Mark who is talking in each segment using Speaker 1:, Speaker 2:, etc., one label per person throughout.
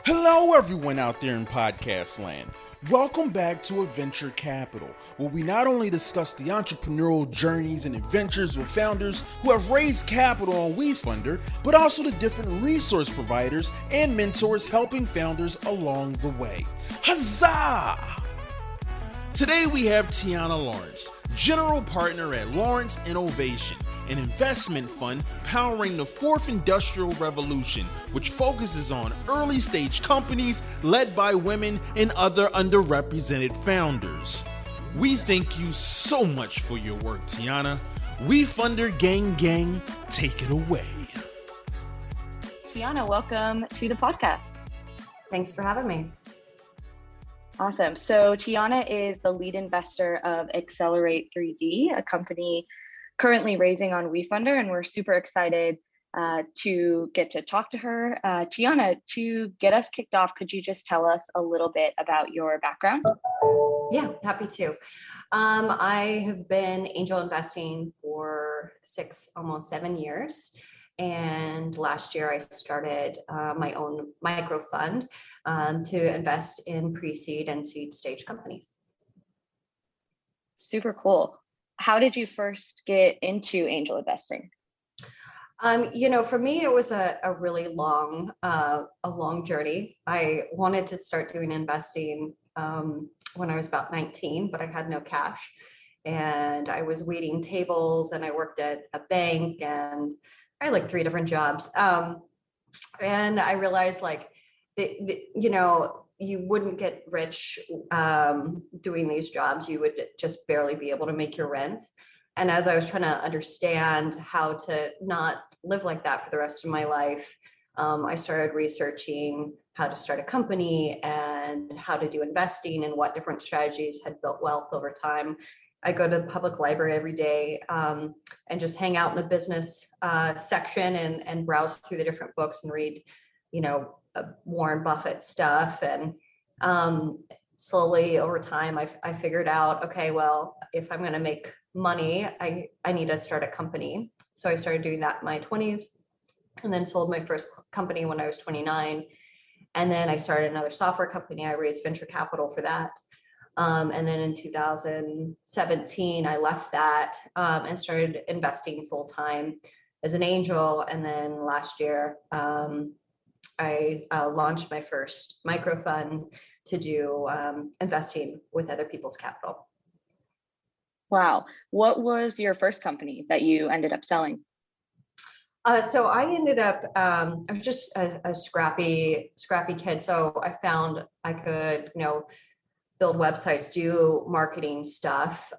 Speaker 1: Hello, everyone out there in podcast land. Welcome back to Adventure Capital, where we not only discuss the entrepreneurial journeys and adventures with founders who have raised capital on Wefunder, but also the different resource providers and mentors helping founders along the way. Huzzah! Today we have Tiana Laurence, General Partner at Laurence Innovation, an investment fund powering the fourth industrial revolution, which focuses on early stage companies led by women and other underrepresented founders. We thank you so much for your work, Tiana. Wefunder gang, take it away.
Speaker 2: Tiana, welcome to the podcast.
Speaker 3: Thanks for having me.
Speaker 2: Awesome. So Tiana is the lead investor of Accelerate 3D, a company currently raising on Wefunder, and we're super excited to get to talk to her. Tiana, to get us kicked off, could you just tell us a little bit about your background?
Speaker 3: Yeah, happy to. I have been angel investing for almost 7 years. And last year I started my own micro fund to invest in pre-seed and seed stage companies.
Speaker 2: Super cool. How did you first get into angel investing?
Speaker 3: For me, it was a really long journey. I wanted to start doing investing when I was about 19, but I had no cash. And I was waiting tables and I worked at a bank and I had like 3 different jobs. And I realized you wouldn't get rich doing these jobs. You would just barely be able to make your rent. And as I was trying to understand how to not live like that for the rest of my life, I started researching how to start a company and how to do investing and what different strategies had built wealth over time. I go to the public library every day and just hang out in the business section and browse through the different books and read, Warren Buffett stuff. And slowly over time, I figured out, okay, well, if I'm going to make money, I need to start a company. So I started doing that in my 20s and then sold my first company when I was 29. And then I started another software company. I raised venture capital for that. And then in 2017, I left that and started investing full time as an angel. And then last year, I launched my first micro fund to do investing with other people's capital.
Speaker 2: Wow. What was your first company that you ended up selling?
Speaker 3: So I ended up, I was just a scrappy kid. So I found I could, build websites, do marketing stuff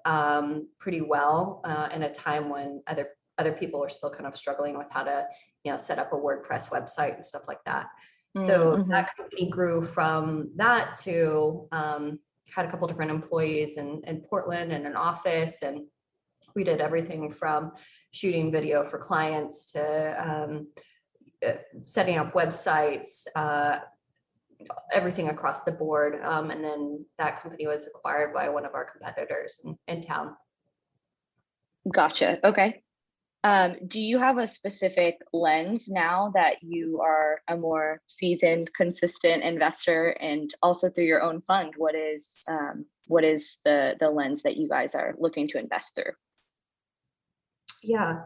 Speaker 3: pretty well in a time when other people are still kind of struggling with how to, set up a WordPress website and stuff like that. So that company grew from that to had a couple different employees in Portland and an office, and we did everything from shooting video for clients to setting up websites, everything across the board. And then that company was acquired by one of our competitors in town.
Speaker 2: Gotcha. Okay. Do you have a specific lens now that you are a more seasoned, consistent investor, and also through your own fund? What is the lens that you guys are looking to invest through?
Speaker 3: Yeah.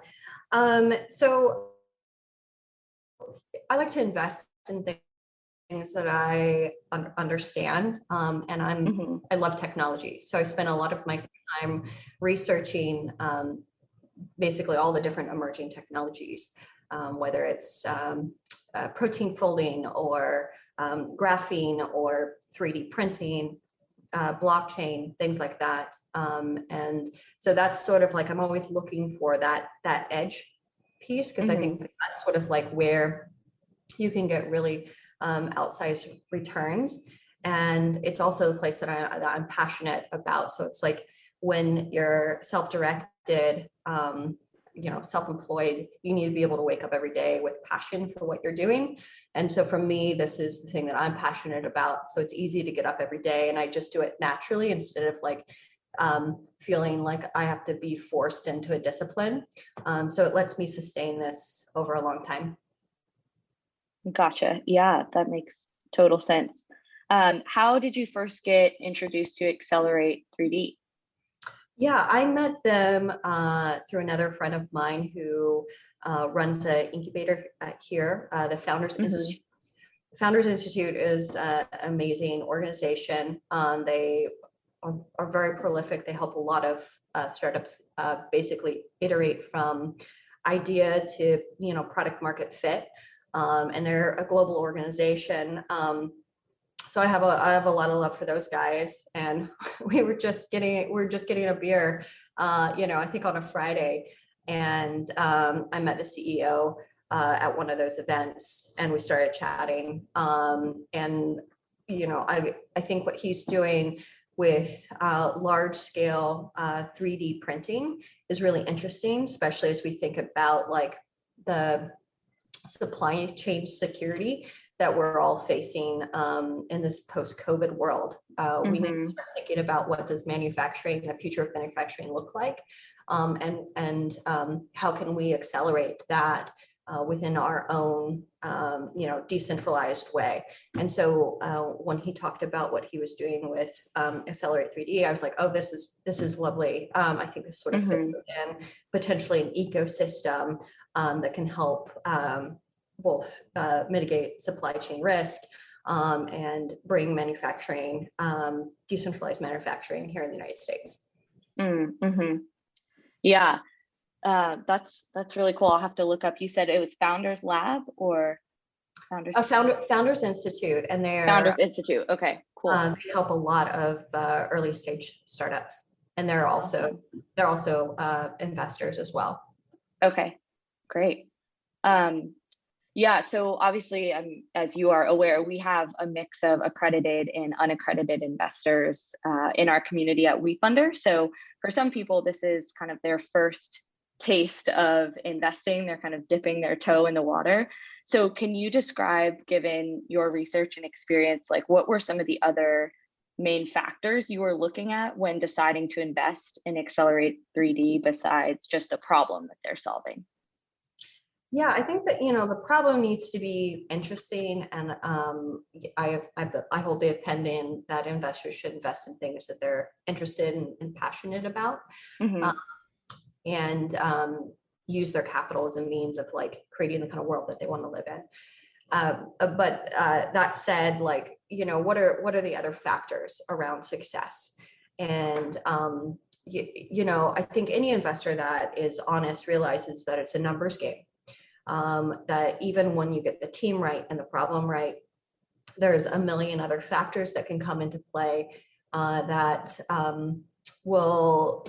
Speaker 3: So I like to invest in things that I understand, and I love technology. So I spend a lot of my time researching basically all the different emerging technologies, whether it's protein folding or graphene or 3D printing, blockchain, things like that. And so that's sort of like, I'm always looking for that edge piece, because I think that's sort of like where you can get really outsized returns. And it's also the place that I'm passionate about. So it's like when you're self-directed, self-employed, you need to be able to wake up every day with passion for what you're doing. And so for me, this is the thing that I'm passionate about. So it's easy to get up every day and I just do it naturally instead of like feeling like I have to be forced into a discipline. So it lets me sustain this over a long time.
Speaker 2: Gotcha. Yeah, that makes total sense. How did you first get introduced to Accelerate 3D?
Speaker 3: Yeah, I met them through another friend of mine who runs an incubator here, the Founders Institute. Founders Institute is an amazing organization. They are very prolific. They help a lot of startups basically iterate from idea to product market fit, and they're a global organization. So I have a lot of love for those guys, and we were just getting a beer, I think on a Friday, and I met the CEO at one of those events, and we started chatting. And I think what he's doing with large scale 3D printing is really interesting, especially as we think about like the supply chain security that we're all facing in this post-COVID world. We need to start thinking about what does manufacturing, the future of manufacturing look like, and how can we accelerate that within our own, decentralized way. And so when he talked about what he was doing with Accelerate 3D, I was like, oh, this is lovely. I think this sort of fits in potentially an ecosystem that can help both mitigate supply chain risk and bring manufacturing, decentralized manufacturing here in the United States.
Speaker 2: Yeah, that's really cool. I'll have to look up. You said it was Founders Lab or Founders?
Speaker 3: Founders Institute, and they're
Speaker 2: Founders Institute. Okay, cool.
Speaker 3: They help a lot of early stage startups, and they're also investors as well.
Speaker 2: Okay, great. Yeah, so obviously, as you are aware, we have a mix of accredited and unaccredited investors in our community at Wefunder. So for some people, this is kind of their first taste of investing. They're kind of dipping their toe in the water. So can you describe, given your research and experience, like what were some of the other main factors you were looking at when deciding to invest in Accelerate 3D besides just the problem that they're solving?
Speaker 3: Yeah, I think that, the problem needs to be interesting. And I hold the opinion that investors should invest in things that they're interested and passionate about, and use their capital as a means of like creating the kind of world that they want to live in. But that said, like, what are the other factors around success? And I think any investor that is honest realizes that it's a numbers game. That even when you get the team right and the problem right, there's a million other factors that can come into play that will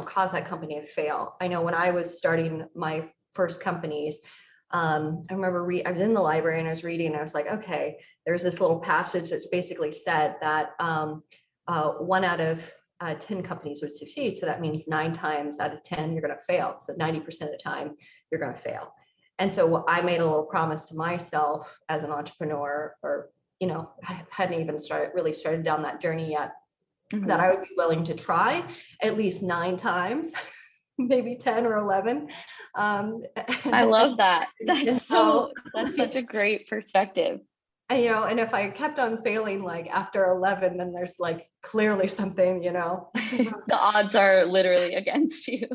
Speaker 3: cause that company to fail. I know when I was starting my first companies, I remember I was in the library and I was reading, and I was like, okay, there's this little passage that's basically said that 1 out of 10 companies would succeed. So that means 9 times out of 10, you're going to fail. So 90% of the time you're going to fail. And so I made a little promise to myself as an entrepreneur, or, I hadn't even started down that journey yet, that I would be willing to try at least 9 times, maybe 10 or 11.
Speaker 2: I love that. That's such a great perspective.
Speaker 3: And if I kept on failing, like after 11, then there's like clearly something,
Speaker 2: The odds are literally against you.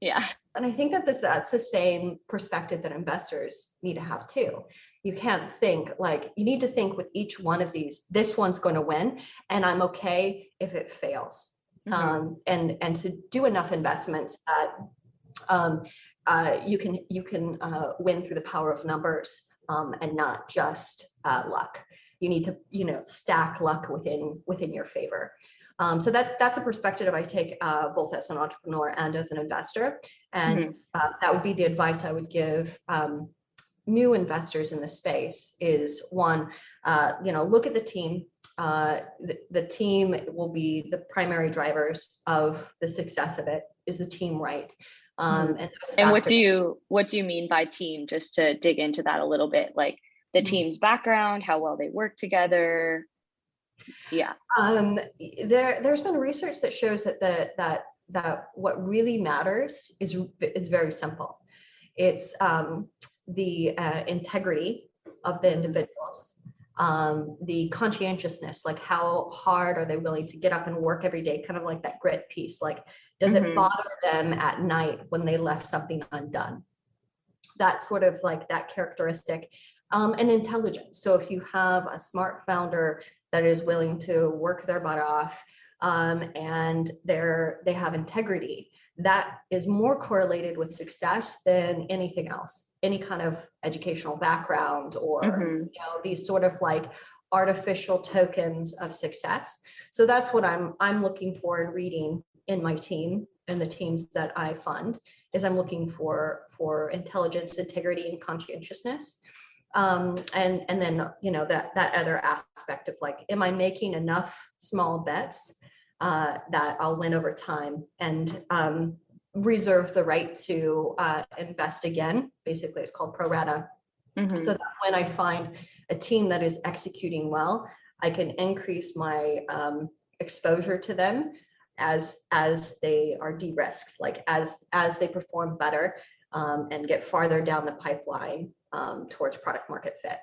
Speaker 2: Yeah.
Speaker 3: And I think that that's the same perspective that investors need to have too. You can't think like, you need to think with each one of these, this one's going to win, and I'm okay if it fails. And to do enough investments that you can win through the power of numbers, and not just luck. You need to, stack luck within your favor. So that's a perspective I take both as an entrepreneur and as an investor. And that would be the advice I would give new investors in the space is one, look at the team. The team will be the primary drivers of the success of it. Is the team right? And
Speaker 2: what do you mean by team? Just to dig into that a little bit, like the team's background, how well they work together. Yeah.
Speaker 3: There's been research that shows that what really matters is very simple. It's the integrity of the individuals. the conscientiousness, like how hard are they willing to get up and work every day, kind of like that grit piece. Like, does it bother them at night when they left something undone? That sort of like that characteristic, and intelligence. So if you have a smart founder that is willing to work their butt off, and they have integrity, that is more correlated with success than anything else, any kind of educational background or these sort of like artificial tokens of success. So that's what I'm looking for in reading in my team and the teams that I fund, is I'm looking for intelligence, integrity, and conscientiousness. And then that other aspect of like, am I making enough small bets that I'll win over time, and reserve the right to invest again. Basically, it's called pro rata. So that when I find a team that is executing well, I can increase my exposure to them as they are de-risked, like as they perform better and get farther down the pipeline towards product market fit.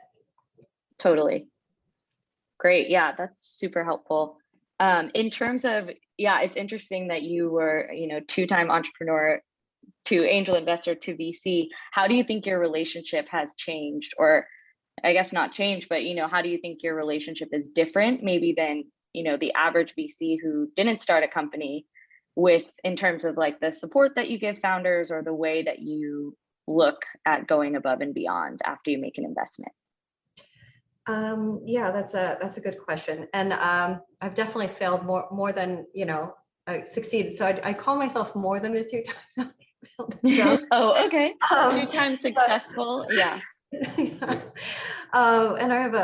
Speaker 2: Totally. Great. Yeah, that's super helpful. In terms of, it's interesting that you were, two-time entrepreneur to angel investor to VC. How do you think your relationship has changed? Or I guess not changed, but, how do you think your relationship is different maybe than, the average VC who didn't start a company, with in terms of like the support that you give founders or the way that you look at going above and beyond after you make an investment?
Speaker 3: Yeah, that's a good question. And I've definitely failed more than, I succeeded. So I call myself more than a two-time.
Speaker 2: Oh, okay. 2 times successful. Yeah.
Speaker 3: Yeah. And I have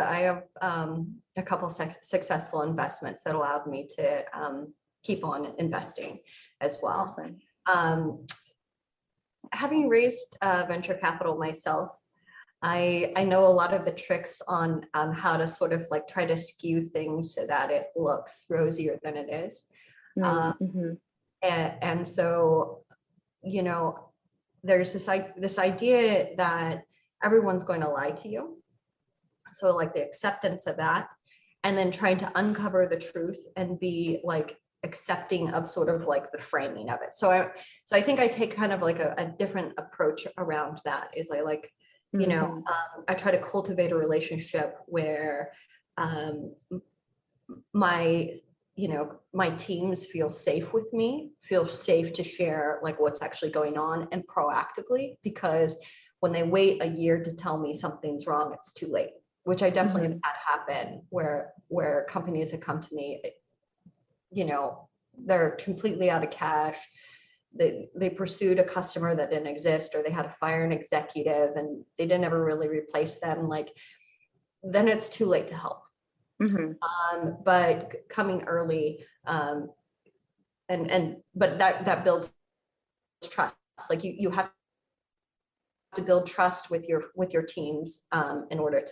Speaker 3: a couple successful investments that allowed me to keep on investing as well.
Speaker 2: Awesome.
Speaker 3: Having raised venture capital myself, I know a lot of the tricks on how to sort of like try to skew things so that it looks rosier than it is. And so, there's this idea that everyone's going to lie to you. So like the acceptance of that, and then trying to uncover the truth and be like accepting of sort of like the framing of it. So I think I take kind of like a different approach around that. Is I like, I try to cultivate a relationship where my teams feel safe with me, feel safe to share like what's actually going on, and proactively, because when they wait a year to tell me something's wrong, it's too late, which I definitely have had happen where companies have come to me, they're completely out of cash. They pursued a customer that didn't exist, or they had to fire an executive and they didn't ever really replace them. Like, then it's too late to help. But coming early, but that builds trust. Like you have to build trust with your teams in order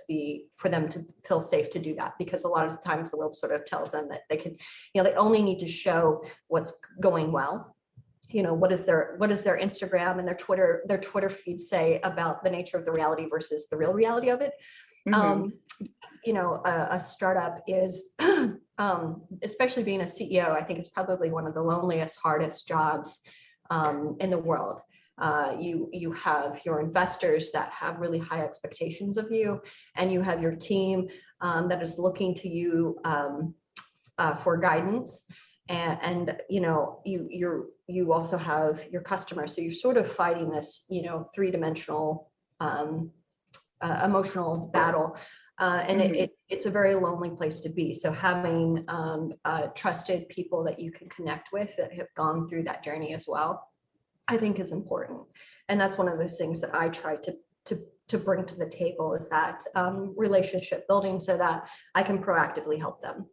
Speaker 3: for them to feel safe to do that, because a lot of the times the world sort of tells them that they can, they only need to show what's going well. What does their Instagram and their Twitter feed say about the nature of the reality versus the real reality of it? A startup is, especially being a CEO, I think is probably one of the loneliest, hardest jobs in the world. You have your investors that have really high expectations of you, and you have your team that is looking to you for guidance, and you also have your customers. So you're sort of fighting this three-dimensional emotional battle, and it's a very lonely place to be. So having trusted people that you can connect with that have gone through that journey as well, I think is important. And that's one of those things that I try to bring to the table, is that relationship building, so that I can proactively help them.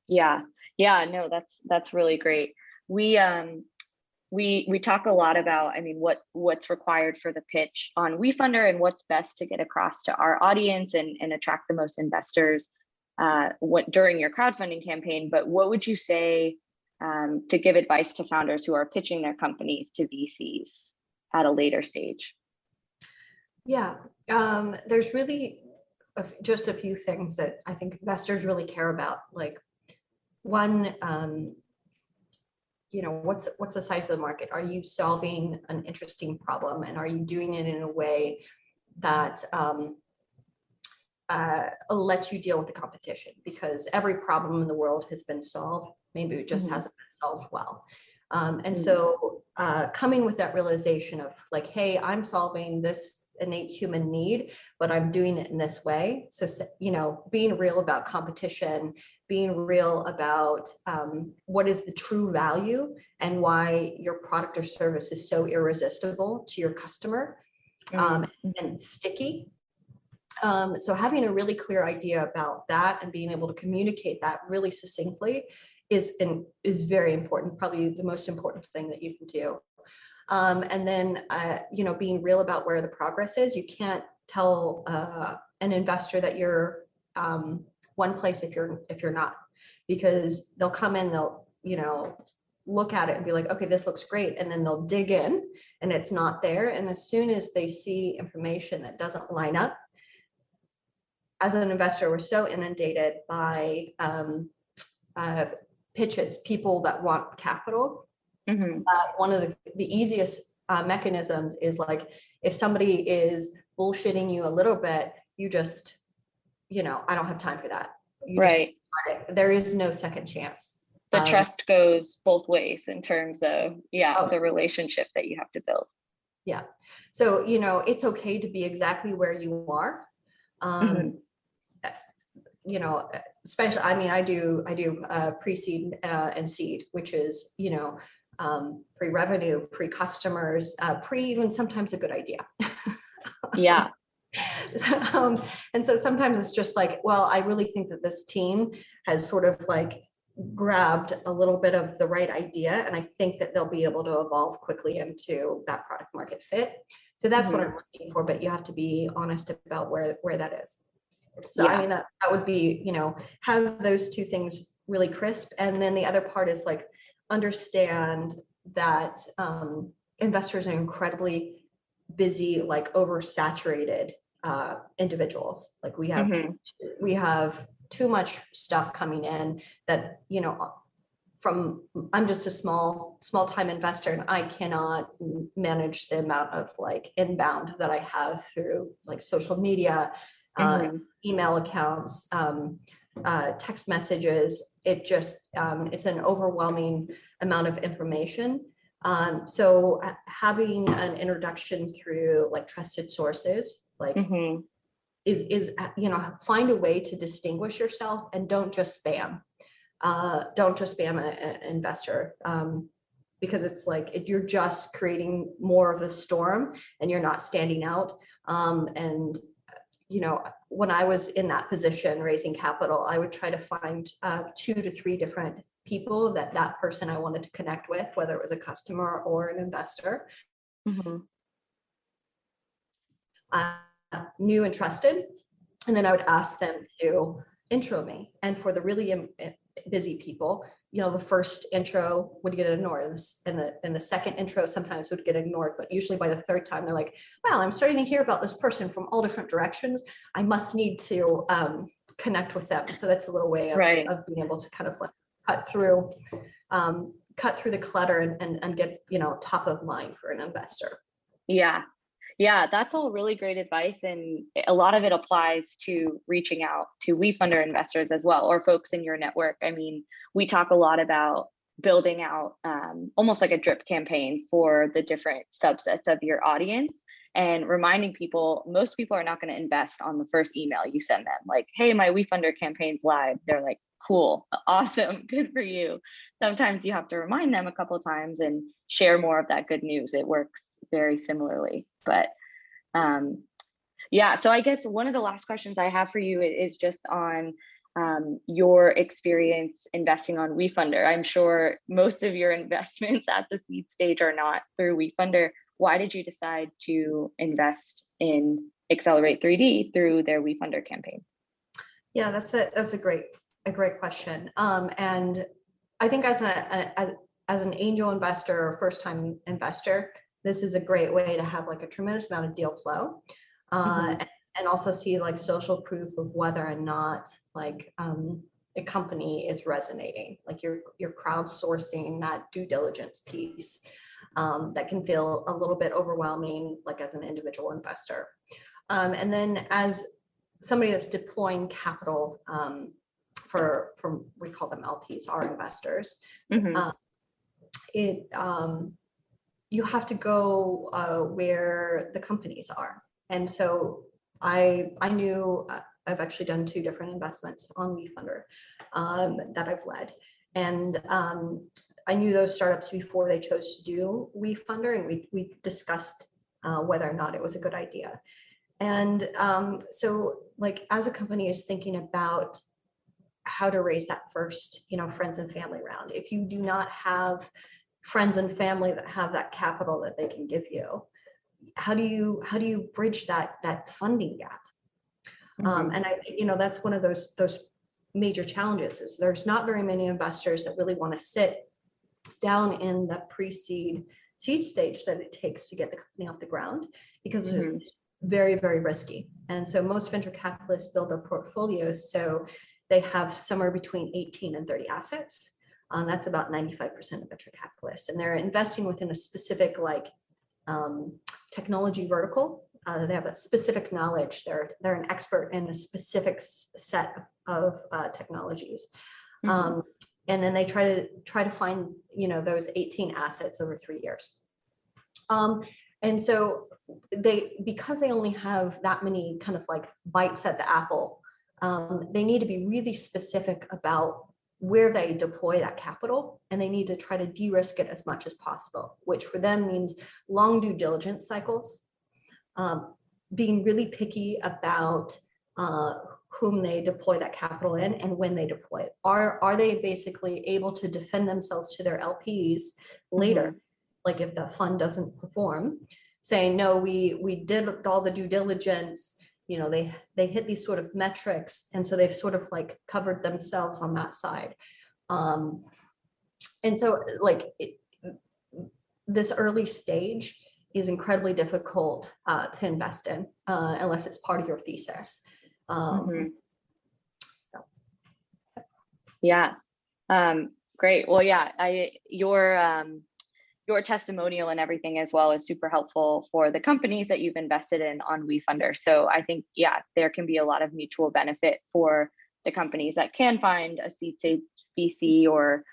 Speaker 2: Yeah, no, that's really great. We talk a lot about, what's required for the pitch on Wefunder and what's best to get across to our audience and attract the most investors during your crowdfunding campaign. But what would you say to give advice to founders who are pitching their companies to VCs at a later stage?
Speaker 3: Yeah, there's really just a few things that I think investors really care about. Like one, what's the size of the market? Are you solving an interesting problem, and are you doing it in a way that lets you deal with the competition? Because every problem in the world has been solved. Maybe it just hasn't been solved well. So coming with that realization of like, hey, I'm solving this innate human need, but I'm doing it in this way. So, being real about competition, being real about what is the true value and why your product or service is so irresistible to your customer and sticky. So having a really clear idea about that and being able to communicate that really succinctly is very important, probably the most important thing that you can do. And then, being real about where the progress is. You can't tell an investor that you're one place if you're not, because they'll come in, they'll, look at it and be like, okay, this looks great. And then they'll dig in and it's not there. And as soon as they see information that doesn't line up, as an investor, we're so inundated by pitches, people that want capital. One of the easiest mechanisms is like, if somebody is bullshitting you a little bit, you just, I don't have time for that. There is no second chance.
Speaker 2: The trust goes both ways in terms of, the relationship that you have to build.
Speaker 3: Yeah. So, it's okay to be exactly where you are. Especially, I do pre-seed and seed, which is, pre-revenue, pre-customers, even sometimes a good idea.
Speaker 2: Yeah.
Speaker 3: And so sometimes it's just like, well, I really think that this team has sort of like grabbed a little bit of the right idea, and I think that they'll be able to evolve quickly into that product market fit. So that's what I'm looking for, but you have to be honest about where that is. So that would be, have those two things really crisp. And then the other part is like, understand that investors are incredibly busy, like oversaturated individuals. Like we have too much stuff coming in that, I'm just a small time investor, and I cannot manage the amount of like inbound that I have through like social media, email accounts, text messages. It just, it's an overwhelming amount of information. So having an introduction through like trusted sources, like is find a way to distinguish yourself, and don't just spam. Don't just spam an investor, because it's like you're just creating more of the storm and you're not standing out. And when I was in that position raising capital, I would try to find 2 to 3 different people that person I wanted to connect with, whether it was a customer or an investor, new and trusted. And then I would ask them to intro me. And for the really busy people, the first intro would get ignored, and the second intro sometimes would get ignored, but usually by the third time they're like, wow, I'm starting to hear about this person from all different directions. I must need to connect with them. So that's a little way of being able to kind of like cut through the clutter and get, top of mind for an investor.
Speaker 2: Yeah, that's all really great advice. And a lot of it applies to reaching out to Wefunder investors as well, or folks in your network. I mean, we talk a lot about building out almost like a drip campaign for the different subsets of your audience, and reminding people, most people are not going to invest on the first email you send them. Like, hey, my Wefunder campaign's live. They're like, cool, awesome, good for you. Sometimes you have to remind them a couple of times and share more of that good news. It works very similarly. But so I guess one of the last questions I have for you is just on your experience investing on Wefunder. I'm sure most of your investments at the seed stage are not through Wefunder. Why did you decide to invest in Accelerate 3D through their Wefunder campaign?
Speaker 3: Yeah, that's a great question. And I think as an angel investor or first time investor, this is a great way to have like a tremendous amount of deal flow. and also see like social proof of whether or not like a company is resonating, like you're crowdsourcing that due diligence piece that can feel a little bit overwhelming, like as an individual investor. And then as somebody that's deploying capital from we call them LPs, our investors, you have to go where the companies are. And so I knew I've actually done 2 different investments on Wefunder that I've led. And I knew those startups before they chose to do Wefunder, and we discussed whether or not it was a good idea. And so like as a company is thinking about how to raise that first, friends and family round, if you do not have friends and family that have that capital that they can give you, how do you bridge that funding gap? And that's one of those major challenges, is there's not very many investors that really want to sit down in the seed stage that it takes to get the company off the ground, because it's very, very risky. And so most venture capitalists build their portfolios so they have somewhere between 18 and 30 assets. That's about 95% of venture capitalists, and they're investing within a specific technology vertical. They have a specific knowledge. They're an expert in a specific set of technologies, and then they try to find those 18 assets over 3 years. And so because they only have that many kind of like bites at the apple, they need to be really specific about where they deploy that capital, and they need to try to de-risk it as much as possible, which for them means long due diligence cycles, being really picky about whom they deploy that capital in and when they deploy it. Are they basically able to defend themselves to their LPs later? Like if the fund doesn't perform, saying, no, we did all the due diligence, they hit these sort of metrics, and so they've sort of like covered themselves on that side. And so like this early stage is incredibly difficult to invest in unless it's part of your thesis.
Speaker 2: Yeah. Great. Well, yeah, your testimonial and everything as well is super helpful for the companies that you've invested in on Wefunder. So I think, there can be a lot of mutual benefit for the companies that can find a seed stage VC or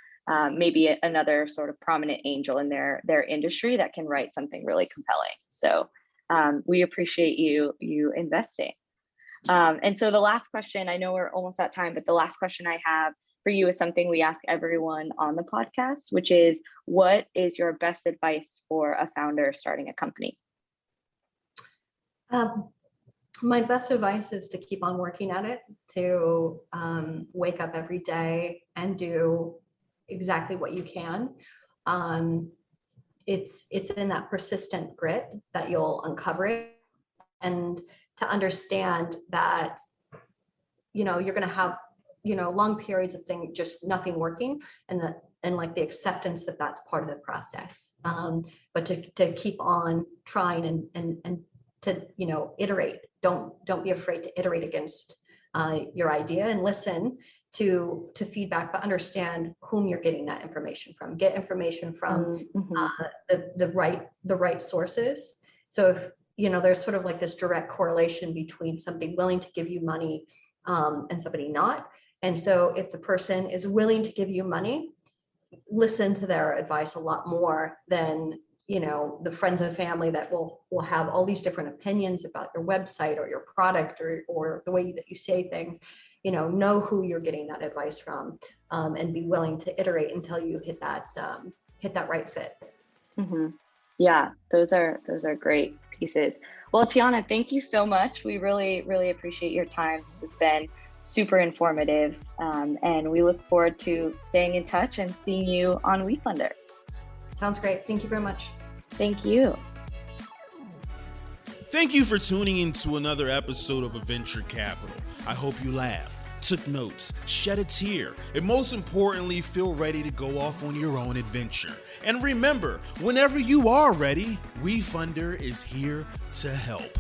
Speaker 2: maybe another sort of prominent angel in their industry that can write something really compelling. So we appreciate you investing. And so the last question, I know we're almost at time, but the last question I have for you is something we ask everyone on the podcast, which is, what is your best advice for a founder starting a company?
Speaker 3: My best advice is to keep on working at it, to wake up every day and do exactly what you can. It's in that persistent grit that you'll uncover it, and to understand that you're going to have long periods of just nothing working, and like the acceptance that that's part of the process, but to keep on trying and to iterate. Don't be afraid to iterate against your idea, and listen to feedback, but understand whom you're getting that information from. Get information from the right sources. So if there's sort of like this direct correlation between somebody willing to give you money and somebody not. And so if the person is willing to give you money, listen to their advice a lot more than the friends and family that will have all these different opinions about your website or your product or the way that you say things. Know who you're getting that advice from, and be willing to iterate until you hit that right fit.
Speaker 2: Yeah, those are great pieces. Well, Tiana, thank you so much. We really, really appreciate your time. This has been super informative, and we look forward to staying in touch and seeing you on Wefunder.
Speaker 3: Sounds great. Thank you very much.
Speaker 2: Thank you.
Speaker 1: Thank you for tuning into another episode of Adventure Capital. I hope you laughed, took notes, shed a tear, and most importantly, feel ready to go off on your own adventure. And remember, whenever you are ready, Wefunder is here to help.